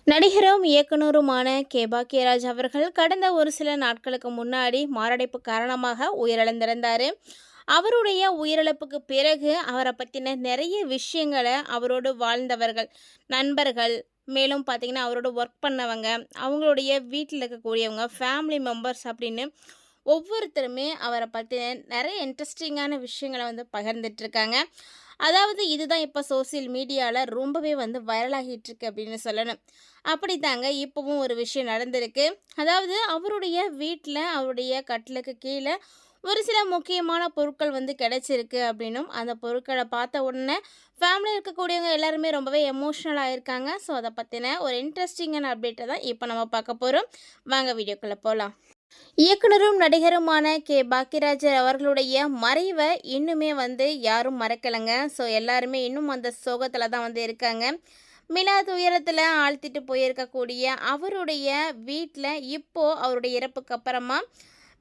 நடிகரும் இயக்குனருமான கே. பாக்யராஜ் அவர்கள் கடந்த ஒரு சில நாட்களுக்கு முன்னாடி மாரடைப்பு காரணமாக உயிரிழந்திருந்தார். அவருடைய உயிரிழப்புக்கு பிறகு அவரை பற்றின நிறைய விஷயங்களை அவரோடு வாழ்ந்தவர்கள், நண்பர்கள், மேலும் பார்த்திங்கன்னா அவரோட ஒர்க் பண்ணவங்க, அவங்களுடைய வீட்டில் இருக்கக்கூடியவங்க, ஃபேமிலி மெம்பர்ஸ் அப்படின்னு ஒவ்வொருத்தருமே அவரை பற்றின நிறைய இன்ட்ரெஸ்டிங்கான விஷயங்களை பகிர்ந்துட்டுருக்காங்க. அதாவது இதுதான் இப்போ சோசியல் மீடியாவில் ரொம்பவே வைரலாகிட்டு இருக்கு அப்படின்னு சொல்லணும். அப்படி தாங்க இப்போவும் ஒரு விஷயம் நடந்திருக்கு. அதாவது அவருடைய வீட்டில் அவருடைய கட்டிலுக்கு கீழே ஒரு சில முக்கியமான பொருட்கள் கிடைச்சிருக்கு அப்படின்னும், அந்த பொருட்களை பார்த்த உடனே ஃபேமிலியில் இருக்கக்கூடியவங்க எல்லாருமே ரொம்பவே எமோஷ்னல் ஆகியிருக்காங்க. ஸோ அதை பற்றின ஒரு இன்ட்ரெஸ்டிங்கான அப்டேட்டை தான் இப்போ நம்ம பார்க்க போகிறோம். வாங்க வீடியோக்குள்ளே போகலாம். இயக்குனரும் நடிகருமான கே. பாக்யராஜ் அவர்களுடைய மறைவை இன்னுமே யாரும் மறக்கலைங்க. ஸோ எல்லாருமே இன்னும் அந்த சோகத்தில் தான் இருக்காங்க. மிலா துயரத்தில் ஆழ்த்திட்டு போயிருக்கக்கூடிய அவருடைய வீட்டில் இப்போது அவருடைய இறப்புக்கு அப்புறமா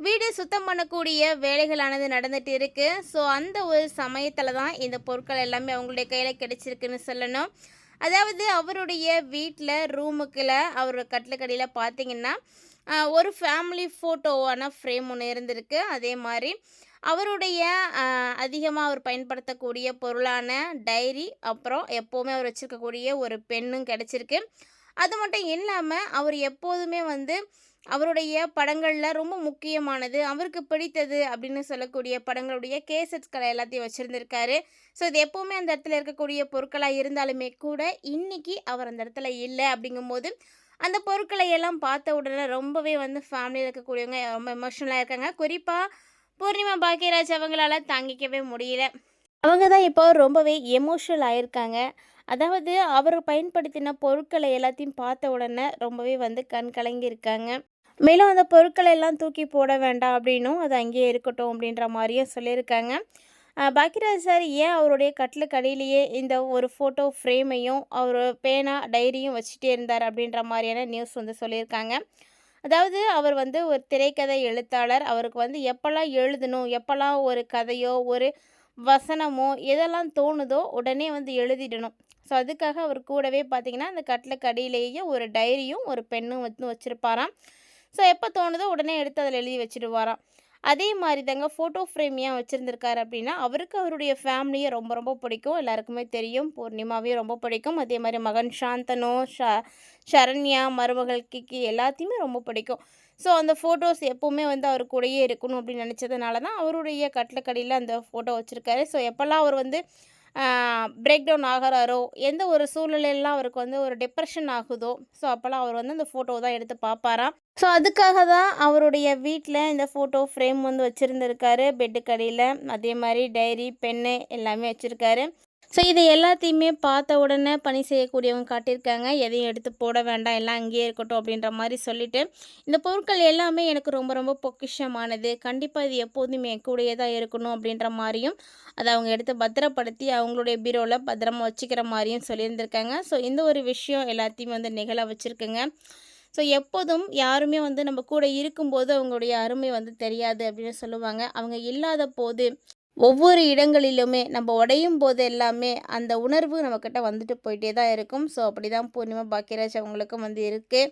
வீடு சுத்தம் பண்ணக்கூடிய வேலைகளானது நடந்துகிட்டு இருக்குது. ஸோ அந்த ஒரு சமயத்தில் தான் இந்த பொருட்கள் எல்லாமே அவங்களுடைய கையில் கிடைச்சிருக்குன்னு சொல்லணும். அதாவது அவருடைய வீட்டில் ரூமுக்குள்ள அவரோட கட்டிலுக்கடியில் பார்த்திங்கன்னா ஒரு ஃபேமிலி ஃபோட்டோவான ஃப்ரேம் ஒன்று இருந்திருக்கு. அதே மாதிரி அவருடைய அதிகமாக அவர் பயன்படுத்தக்கூடிய பொருளான டைரி, அப்புறம் எப்போவுமே அவர் வச்சுருக்கக்கூடிய ஒரு பென்னும் கிடச்சிருக்கு. அது மட்டும் இல்லாமல் அவர் எப்போதுமே அவருடைய படங்களில் ரொம்ப முக்கியமானது, அவருக்கு பிடித்தது அப்படின்னு சொல்லக்கூடிய படங்களுடைய கேசட்ஸ்களை எல்லாத்தையும் வச்சுருந்துருக்காரு. ஸோ இது எப்போவுமே அந்த இடத்துல இருக்கக்கூடிய பொருட்களாக இருந்தாலுமே கூட இன்றைக்கி அவர் அந்த இடத்துல இல்லை. அப்படிங்கும்போது அந்த பொருட்களை எல்லாம் பார்த்த உடனே ரொம்பவே ஃபேமிலியில் இருக்கக்கூடியவங்க ரொம்ப எமோஷ்னலாக இருக்காங்க. குறிப்பாக பூர்ணிமா பாக்யராஜ் அவங்களால தாங்கிக்கவே முடியல. அவங்க தான் இப்போ ரொம்பவே எமோஷ்னல் ஆகியிருக்காங்க. அதாவது அவர் பயன்படுத்தின பொருட்களை எல்லாத்தையும் பார்த்த உடனே ரொம்பவே கண் கலங்கியிருக்காங்க. மேலும் அந்த பொருட்களை எல்லாம் தூக்கி போட வேண்டாம் அப்படின்னும், அது அங்கேயே இருக்கட்டும் அப்படின்ற மாதிரியும் சொல்லியிருக்காங்க. பாக்யராஜ் சார் ஏன் அவருடைய கட்டிலுக்கு அடியிலேயே இந்த ஒரு ஃபோட்டோ ஃப்ரேமையும் அவர் பேனா டைரியும் வச்சுட்டே இருந்தார் அப்படின்ற மாதிரியான நியூஸ் சொல்லியிருக்காங்க. அதாவது அவர் ஒரு திரைக்கதை எழுத்தாளர். அவருக்கு எப்போல்லாம் எழுதணும், எப்போல்லாம் ஒரு கதையோ ஒரு வசனமோ எதெல்லாம் தோணுதோ உடனே எழுதிடணும். ஸோ அதுக்காக அவர் கூடவே பார்த்திங்கன்னா அந்த கட்டிலுக்கு அடியிலேயே ஒரு டைரியும் ஒரு பென்னும் வச்சுருப்பாராம். ஸோ எப்போ தோணுதோ உடனே எடுத்து அதில் எழுதி வச்சுடுவாராம். அதே மாதிரி தாங்க ஃபோட்டோ ஃப்ரேம் ஏன் வச்சுருந்துருக்காரு அப்படின்னா, அவருக்கு அவருடைய ஃபேமிலியை ரொம்ப ரொம்ப பிடிக்கும். எல்லாருக்குமே தெரியும். பூர்ணிமாவையும் ரொம்ப பிடிக்கும். அதே மாதிரி மகன் சாந்தனு, சரண்யா, மருமகள் கிக்கி எல்லாத்தையுமே ரொம்ப பிடிக்கும். ஸோ அந்த ஃபோட்டோஸ் எப்போவுமே அவர் கூடயே இருக்கணும் அப்படின்னு நினச்சதுனால தான் அவருடைய கட்டிலுக்கடியில் அந்த ஃபோட்டோ வச்சுருக்காரு. ஸோ எப்போல்லாம் அவர் பிரேக் டவுன் ஆகிறாரோ, எந்த ஒரு சூழ்நிலையெல்லாம் அவருக்கு ஒரு டிப்ரெஷன் ஆகுதோ, ஸோ அப்போல்லாம் அவர் அந்த ஃபோட்டோ தான் எடுத்து பார்ப்பாராம். ஸோ அதுக்காக தான் அவருடைய வீட்டில் இந்த ஃபோட்டோ ஃப்ரேம் வச்சுருந்துருக்காரு பெட்டுக்கடியில். அதே மாதிரி டைரி, பென்னு எல்லாமே வச்சுருக்காரு. ஸோ இது எல்லாத்தையுமே பார்த்த உடனே பணி செய்யக்கூடியவங்க காட்டியிருக்காங்க. எதையும் எடுத்து போட வேண்டாம், எல்லாம் அங்கேயே இருக்கட்டும் அப்படின்ற மாதிரி சொல்லிவிட்டு, இந்த பொருட்கள் எல்லாமே எனக்கு ரொம்ப ரொம்ப பொக்கிஷமானது, கண்டிப்பாக இது எப்போதுமே என் கூடயே தான் இருக்கணும் அப்படின்ற மாதிரியும், அதை அவங்க எடுத்து பத்திரப்படுத்தி அவங்களுடைய பீரோவில் பத்திரமா வச்சுக்கிற மாதிரியும் சொல்லியிருந்திருக்காங்க. ஸோ இந்த ஒரு விஷயம் எல்லாத்தையும் நிகழ வச்சுருக்குங்க. ஸோ எப்போதும் யாருமே நம்ம கூட இருக்கும்போது அவங்களுடைய அருமை தெரியாது அப்படின்னு சொல்லுவாங்க. அவங்க இல்லாத போது ஒவ்வொரு இடங்களிலுமே நம்ம உடையும் போது எல்லாமே அந்த உணர்வு நம்மக்கிட்ட போயிட்டே தான் இருக்கும். ஸோ அப்படி தான் பூர்ணிமா பாக்யராஜ் அவங்களுக்கும் இருக்குது.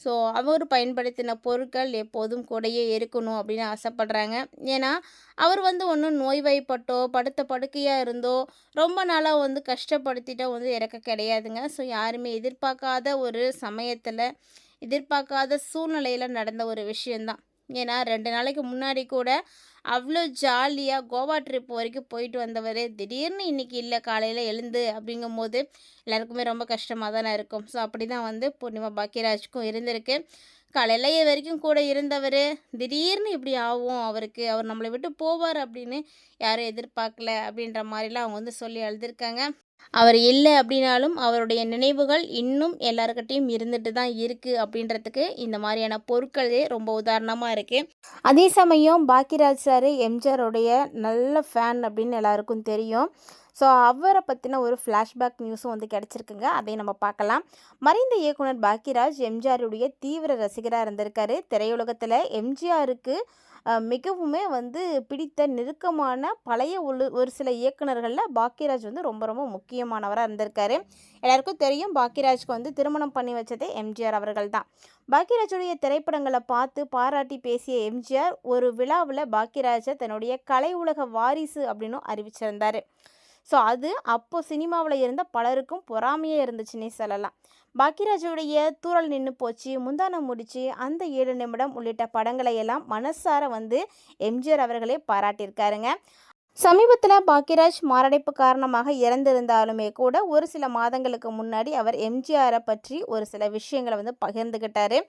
ஸோ அவர் பயன்படுத்தின பொருட்கள் எப்போதும் கூடயே இருக்கணும் அப்படின்னு ஆசைப்பட்றாங்க. ஏன்னா அவர் ஒன்றும் நோய்வாய்ப்பட்டோ படுத்த படுக்கையாக இருந்தோ ரொம்ப நாளாக கஷ்டப்படுத்திட்டோ இறக்க கிடையாதுங்க. ஸோ யாருமே எதிர்பார்க்காத ஒரு சமயத்தில் எதிர்பார்க்காத சூழ்நிலையில் நடந்த ஒரு விஷயந்தான். ஏன்னா 2 நாளைக்கு முன்னாடி கூட அவ்வளோ ஜாலியாக கோவா ட்ரிப் வரைக்கும் போயிட்டு வந்தவர் திடீர்னு இன்றைக்கி இல்லை காலையில் எழுந்து அப்படிங்கும்போது எல்லாருக்குமே ரொம்ப கஷ்டமாக தானே இருக்கும். ஸோ அப்படி தான் பூர்ணிமா பாக்யராஜுக்கும் இருந்திருக்கு. காலையில் இது வரைக்கும் கூட இருந்தவர் திடீர்னு இப்படி ஆகும், அவர் நம்மளை விட்டு போவார் அப்படின்னு யாரும் எதிர்பார்க்கல அப்படின்ற மாதிரிலாம் அவங்க சொல்லி எழுதியிருக்காங்க. அவர் இல்லை அப்படின்னாலும் அவருடைய நினைவுகள் இன்னும் எல்லாருக்கிட்டையும் இருந்துட்டு தான் இருக்குது அப்படின்றதுக்கு இந்த மாதிரியான பொருட்களே ரொம்ப உதாரணமாக இருக்குது. அதே சமயம் பாக்யராஜ் சார் எம்ஜிஆருடைய நல்ல ஃபேன் அப்படின்னு எல்லாருக்கும் தெரியும். ஸோ அவரை பற்றின ஒரு ஃப்ளாஷ்பேக் நியூஸும் வந்து கிடச்சிருக்குங்க. அதையும் நம்ம பார்க்கலாம். மறைந்த இயக்குனர் பாக்கியராஜ் எம்ஜிஆருடைய தீவிர ரசிகராக இருந்திருக்காரு. திரையுலகத்தில் எம்ஜிஆருக்கு மிகவுமே வந்து பிடித்த நெருக்கமான பழைய ஒரு சில இயக்குனர்களில் பாக்கியராஜ் வந்து ரொம்ப ரொம்ப முக்கியமானவராக இருந்திருக்காரு. எல்லாருக்கும் தெரியும், பாக்கியராஜ்க்கு வந்து திருமணம் பண்ணி வச்சதே எம்ஜிஆர் அவர்கள் தான். பாக்கியராஜுடைய திரைப்படங்களை பார்த்து பாராட்டி பேசிய எம்ஜிஆர் ஒரு விழாவில் பாக்கியராஜை தன்னுடைய கலை உலக வாரிசு அப்படின்னும் அறிவிச்சிருந்தார். ஸோ அது அப்போ சினிமாவில் இருந்த பலருக்கும் பொறாமையே இருந்துச்சுன்னே சொல்லலாம். பாக்கியராஜுடைய தூறல் நின்று போச்சு, முந்தானம் முடிச்சு, அந்த 7 நிமிடம் உள்ளிட்ட படங்களை எல்லாம் மனசார வந்து எம்ஜிஆர் அவர்களே பாராட்டியிருக்காருங்க. சமீபத்தில் பாக்கியராஜ் மாரடைப்பு காரணமாக இறந்திருந்தாலுமே கூட ஒரு சில மாதங்களுக்கு முன்னாடி அவர் எம்ஜிஆரை பற்றி ஒரு சில விஷயங்களை வந்து பகிர்ந்துக்கிட்டாரு.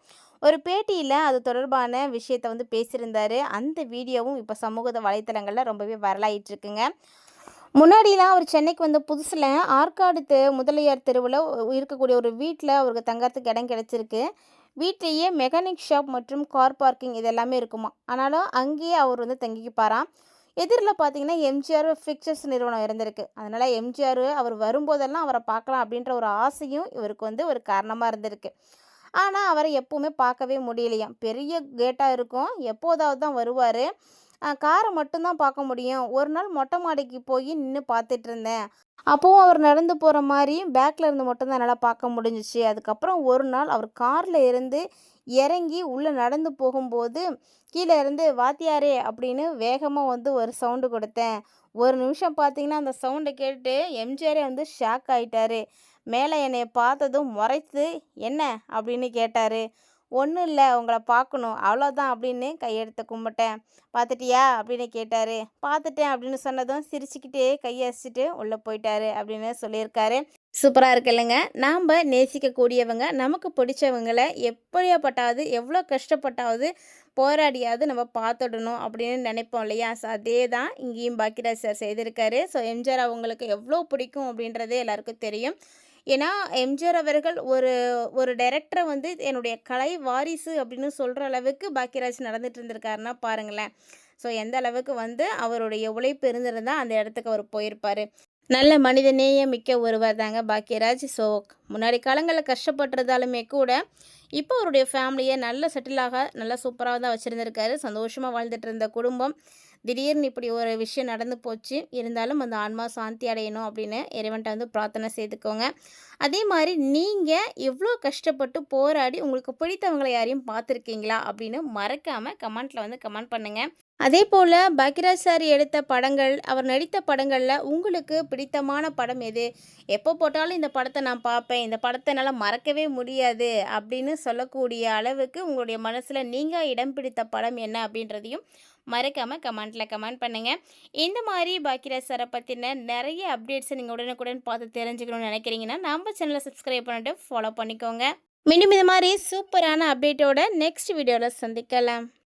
ஒரு பேட்டியில் அது தொடர்பான விஷயத்தை வந்து பேசியிருந்தார். அந்த வீடியோவும் இப்போ சமூக வலைத்தளங்களில் ரொம்பவே வைரலாகிட்டு இருக்குங்க. முன்னாடிலாம் அவர் சென்னைக்கு வந்த புதுசில் ஆற்காடு முதலியார் தெருவில் இருக்கக்கூடிய ஒரு வீட்டில் அவருக்கு தங்கறதுக்கு இடம் கிடச்சிருக்கு. வீட்டிலேயே மெக்கானிக் ஷாப் மற்றும் கார் பார்க்கிங் இது எல்லாமே இருக்குமா. ஆனாலும் அங்கேயே அவர் வந்து தங்கிக்குப்பாராம். எதிரில் பார்த்தீங்கன்னா எம்ஜிஆர் பிக்சர்ஸ் நிறுவனம் இருந்திருக்கு. அதனால் எம்ஜிஆர் அவர் வரும்போதெல்லாம் அவரை பார்க்கலாம் அப்படின்ற ஒரு ஆசையும் இவருக்கு வந்து ஒரு காரணமாக இருந்திருக்கு. ஆனால் அவரை எப்போவுமே பார்க்கவே முடியலையாம். பெரிய கேட்டாக இருக்கும், எப்போதாவது தான் வருவார். காரை மட்டும்தான் பார்க்க முடியும். ஒரு நாள் மொட்டை மாடிக்கு போய் நின்று பார்த்துட்டு இருந்தேன். அப்போவும் அவர் நடந்து போகிற மாதிரி பேக்கில் இருந்து மட்டும்தான் என்னால் பார்க்க முடிஞ்சிச்சு. அதுக்கப்புறம் ஒரு நாள் அவர் காரில் இருந்து இறங்கி உள்ளே நடந்து போகும்போது கீழே இருந்து வாத்தியாரே அப்படின்னு வேகமாக வந்து ஒரு சவுண்டு கொடுத்தேன். ஒரு நிமிஷம் பார்த்தீங்கன்னா அந்த சவுண்டை கேட்டு எம்ஜிஆரே வந்து ஷாக் ஆகிட்டாரு. மேலே என்னை பார்த்ததும் முறைத்து என்ன அப்படின்னு கேட்டார். ஒன்றும் இல்லை, உங்களை பார்க்கணும் அவ்வளோதான் அப்படின்னு கையெடுத்து கும்பிட்டேன். பார்த்துட்டியா அப்படின்னு கேட்டார். பார்த்துட்டேன் அப்படின்னு சொன்னதும் சிரிச்சுக்கிட்டே கையசிச்சுட்டு உள்ளே போயிட்டாரு அப்படின்னு சொல்லியிருக்காரு. சூப்பராக இருக்கு இல்லைங்க. நாம் நேசிக்கக்கூடியவங்க நமக்கு பிடிச்சவங்களை எப்படியாப்பட்டாவது எவ்வளோ கஷ்டப்பட்டாவது போராடியாவது நம்ம பார்த்துடணும் அப்படின்னு நினைப்போம் இல்லையா. ஸோ அதே தான் இங்கேயும் பாக்கியராஜ் சார் செய்திருக்காரு. ஸோ எம்ஜிஆர் அவங்களுக்கு எவ்வளோ பிடிக்கும் அப்படின்றதே எல்லாருக்கும் தெரியும். ஏன்னா எம்ஜிஆர் அவர்கள் ஒரு ஒரு டைரக்டரை வந்து என்னுடைய கலை வாரிசு அப்படின்னு சொல்கிற அளவுக்கு பாக்கியராஜ் நடந்துட்டு இருந்திருக்காருன்னா பாருங்களேன். ஸோ எந்த அளவுக்கு வந்து அவருடைய உழைப்பு இருந்திருந்தால் அந்த இடத்துக்கு அவர் போயிருப்பார். நல்ல மனிதநேய மிக்க ஒருவர் தாங்க பாக்கியராஜ். ஸோ முன்னாடி காலங்களில் கஷ்டப்பட்டிருந்தாலுமே கூட இப்போ அவருடைய ஃபேமிலியை நல்ல செட்டிலாக நல்லா சூப்பராக தான் வச்சுருந்துருக்காரு. சந்தோஷமாக வாழ்ந்துட்டு இருந்த குடும்பம் திடீர்னு இப்படி ஒரு விஷயம் நடந்து போச்சு. இருந்தாலும் அந்த ஆன்மா சாந்தி அடையணும் அப்படின்னு இறைவன்ட்ட வந்து பிரார்த்தனை செய்துக்கோங்க. அதே மாதிரி நீங்கள் எவ்வளோ கஷ்டப்பட்டு போராடி உங்களுக்கு பிடித்தவங்களை யாரையும் பார்த்துருக்கீங்களா அப்படின்னு மறக்காமல் கமெண்ட்டில் வந்து கமெண்ட் பண்ணுங்கள். அதே போல் பாக்கியராஜ் சார் எடுத்த படங்கள், அவர் நடித்த படங்களில் உங்களுக்கு பிடித்தமான படம் எது? எப்போ போட்டாலும் இந்த படத்தை நான் பார்ப்பேன், இந்த படத்தை என்னால் மறக்கவே முடியாது அப்படின்னு சொல்லக்கூடிய அளவுக்கு உங்களுடைய மனசில் நீங்கள் இடம் பிடித்த படம் என்ன அப்படின்றதையும் மறக்காமல் கமெண்ட்டில் கமெண்ட் பண்ணுங்கள். இந்த மாதிரி பாக்கியராஜ் சாரை பற்றின நிறைய அப்டேட்ஸை நீங்கள் உடனுக்குடன் பார்த்து தெரிஞ்சுக்கணும்னு நினைக்கிறீங்கன்னா நம்ம சேனலை சப்ஸ்கிரைப் பண்ணிட்டு ஃபாலோ பண்ணிக்கோங்க. மீண்டும் இந்த மாதிரி சூப்பரான அப்டேட்டோட நெக்ஸ்ட் வீடியோவில் சந்திக்கலாம்.